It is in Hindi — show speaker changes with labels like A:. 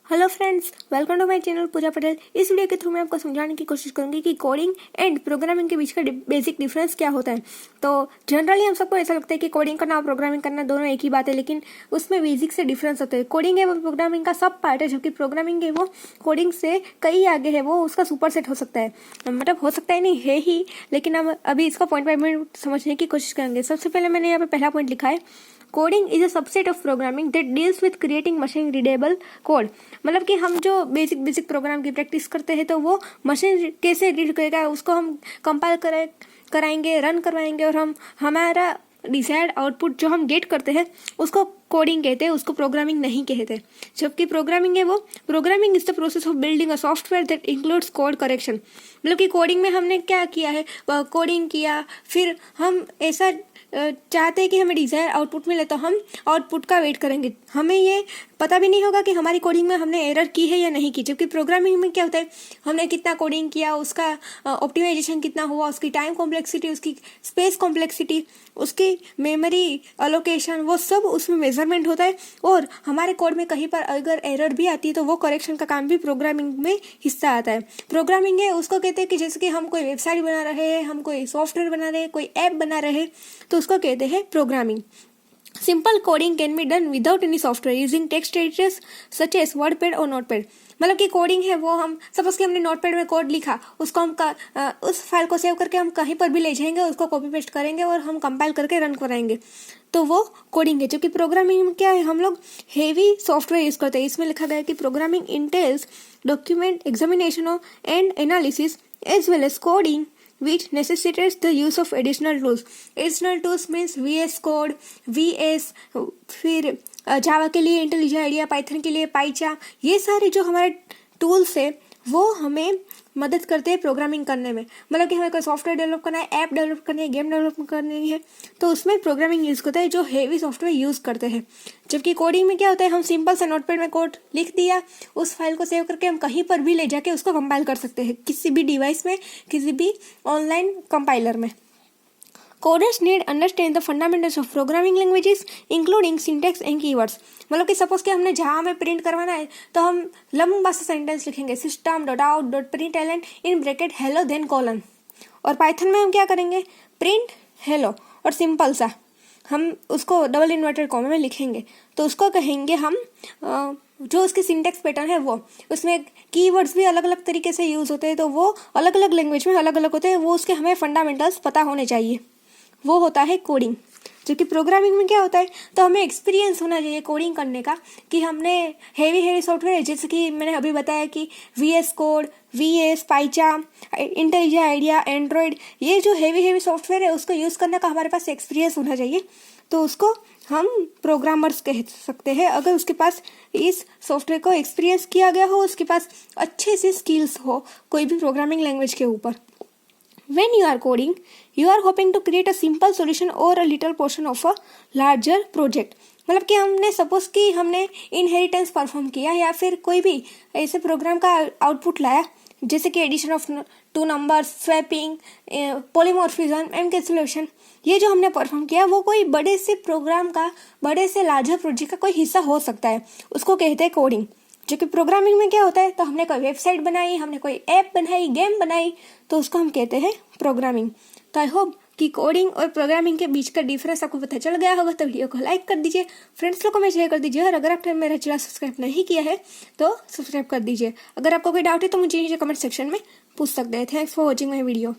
A: Hello friends, welcome to my channel Pooja Patel. इस वीडियो के थ्रू मैं आपको समझाने की कोशिश करूंगी कि कोडिंग एंड प्रोग्रामिंग के बीच का बेसिक डिफरेंस क्या होता है। तो जनरली हम सबको ऐसा लगता है कि कोडिंग करना और प्रोग्रामिंग करना दोनों एक ही बात है, लेकिन उसमें बेसिक से डिफरेंस होते हैं। कोडिंग है वो प्रोग्रामिंग का सब पार्ट है, जबकि प्रोग्रामिंग है वो कोडिंग से कई आगे है, वो उसका सुपर सेट हो सकता है। मतलब हो सकता है नहीं, है ही, लेकिन हम अभी इसको पॉइंट बाय पॉइंट समझने की कोशिश करेंगे। सबसे पहले मैंने यहाँ पे पहला पॉइंट लिखा है, coding is a subset of programming that deals with creating machine readable code. मतलब कि हम जो बेसिक प्रोग्राम की प्रैक्टिस करते हैं, तो वो मशीन कैसे रीड करेगा उसको हम कंपाइल कराएंगे, रन करवाएंगे, और हम हमारा डिजायर्ड आउटपुट जो हम गेट करते हैं उसको कोडिंग कहते हैं, उसको प्रोग्रामिंग नहीं कहते। जबकि प्रोग्रामिंग है वो, programming is the process of building a software that includes code correction. मतलब कि कोडिंग में हमने क्या किया है, कोडिंग किया, फिर हम ऐसा चाहते हैं कि हमें डिजायर आउटपुट मिले, तो हम आउटपुट का वेट करेंगे। हमें ये पता भी नहीं होगा कि हमारी कोडिंग में हमने एरर की है या नहीं की। जबकि प्रोग्रामिंग में क्या होता है, हमने कितना कोडिंग किया, उसका ऑप्टिमाइजेशन कितना हुआ, उसकी टाइम कॉम्प्लेक्सिटी, उसकी स्पेस कॉम्प्लेक्सिटी, उसकी मेमोरी अलोकेशन, वो सब उसमें मेजरमेंट होता है। और हमारे कोड में कहीं पर अगर एरर भी आती है तो वो करेक्शन का काम भी प्रोग्रामिंग में हिस्सा आता है। प्रोग्रामिंग है उसको कहते हैं कि जैसे कि हम कोई वेबसाइट बना रहे हैं, हम कोई सॉफ्टवेयर बना रहे हैं, कोई ऐप बना रहे हैं, तो उसको कहते हैं programming. Simple coding can be done without any software using text editors such as WordPad और नोटपैड। मतलब कि कोडिंग है वो, हम सपोज कि हमने नोटपैड में कोड लिखा, उसको हम उस फाइल को सेव करके हम कहीं पर भी ले जाएंगे, उसको कॉपी पेस्ट करेंगे और हम कंपाइल करके रन कराएंगे, तो वो कोडिंग है। जबकि प्रोग्रामिंग में क्या है, हम लोग हेवी सॉफ्टवेयर यूज करते हैं। इसमें लिखा गया है कि programming entails document examination and analysis as well as coding which necessitates the use of additional tools. Additional tools means VS Code, VS, फिर जावा के लिए इंटेलिजेंट आइडिया, पाइथन के लिए पाइचा। ये सारे जो हमारे टूल्स है वो हमें मदद करते हैं प्रोग्रामिंग करने में। मतलब कि हमें कोई सॉफ्टवेयर डेवलप करना है, ऐप डेवलप करनी है, गेम डेवलप करनी है, तो उसमें प्रोग्रामिंग यूज करता है जो हेवी सॉफ्टवेयर यूज करते हैं। जबकि कोडिंग में क्या होता है, हम सिंपल सा नोटपैड में कोड लिख दिया, उस फाइल को सेव करके हम कहीं पर भी ले जाके उसको कंपाइल कर सकते हैं, किसी भी डिवाइस में, किसी भी ऑनलाइन कंपाइलर में। Coders need understand the fundamentals of programming languages, including syntax and keywords. मतलब कि सपोज कि हमने जावा में प्रिंट करवाना है, तो हम लंबा सा सेंटेंस लिखेंगे, system.out.println in bracket hello then colon. और पाइथन में हम क्या करेंगे, प्रिंट हेलो, और सिंपल सा हम उसको डबल इन्वर्टेड कॉमा में लिखेंगे, तो उसको कहेंगे हम जो उसकी सिंटेक्स पैटर्न है वो, उसमें कीवर्ड्स भी अलग अलग तरीके से यूज होते हैं, तो वो अलग अलग लैंग्वेज में अलग अलग होते हैं, वो उसके हमें फंडामेंटल्स पता होने चाहिए, वो होता है कोडिंग। जबकि प्रोग्रामिंग में क्या होता है, तो हमें एक्सपीरियंस होना चाहिए कोडिंग करने का, कि हमने हेवी सॉफ्टवेयर, जैसे कि मैंने अभी बताया कि VS code, VS, PyCharm, intelligent idea, Android, ये जो हेवी सॉफ्टवेयर है उसको यूज़ करने का हमारे पास एक्सपीरियंस होना चाहिए, तो उसको हम प्रोग्रामर्स कह सकते हैं। अगर उसके पास इस सॉफ्टवेयर को एक्सपीरियंस किया गया हो, उसके पास अच्छे से स्किल्स हो कोई भी प्रोग्रामिंग लैंग्वेज के ऊपर। When you are coding, you are hoping to create a simple solution or a little portion of a larger project. मतलब कि हमने सपोज कि हमने इनहेरिटेंस परफॉर्म किया, या फिर कोई भी ऐसे प्रोग्राम का आउटपुट लाया, जैसे कि addition of two numbers, swapping, polymorphism, encapsulation, ये जो हमने परफॉर्म किया वो कोई बड़े से प्रोग्राम का, बड़े से लार्जर प्रोजेक्ट का कोई हिस्सा हो सकता है, उसको कहते हैं कोडिंग। जो कि प्रोग्रामिंग में क्या होता है, तो हमने कोई वेबसाइट बनाई, हमने कोई ऐप बनाई, गेम बनाई, तो उसको हम कहते हैं प्रोग्रामिंग। तो आई होप कि कोडिंग और प्रोग्रामिंग के बीच का डिफरेंस आपको पता चल गया होगा। तो वीडियो को लाइक कर दीजिए, फ्रेंड्स लोगों को में शेयर कर दीजिए, और अगर आपने मेरा चैनल सब्सक्राइब नहीं किया है तो सब्सक्राइब कर दीजिए। अगर आपको कोई डाउट है तो मुझे नीचे कमेंट सेक्शन में पूछ सकते हैं। Thanks for watching my video.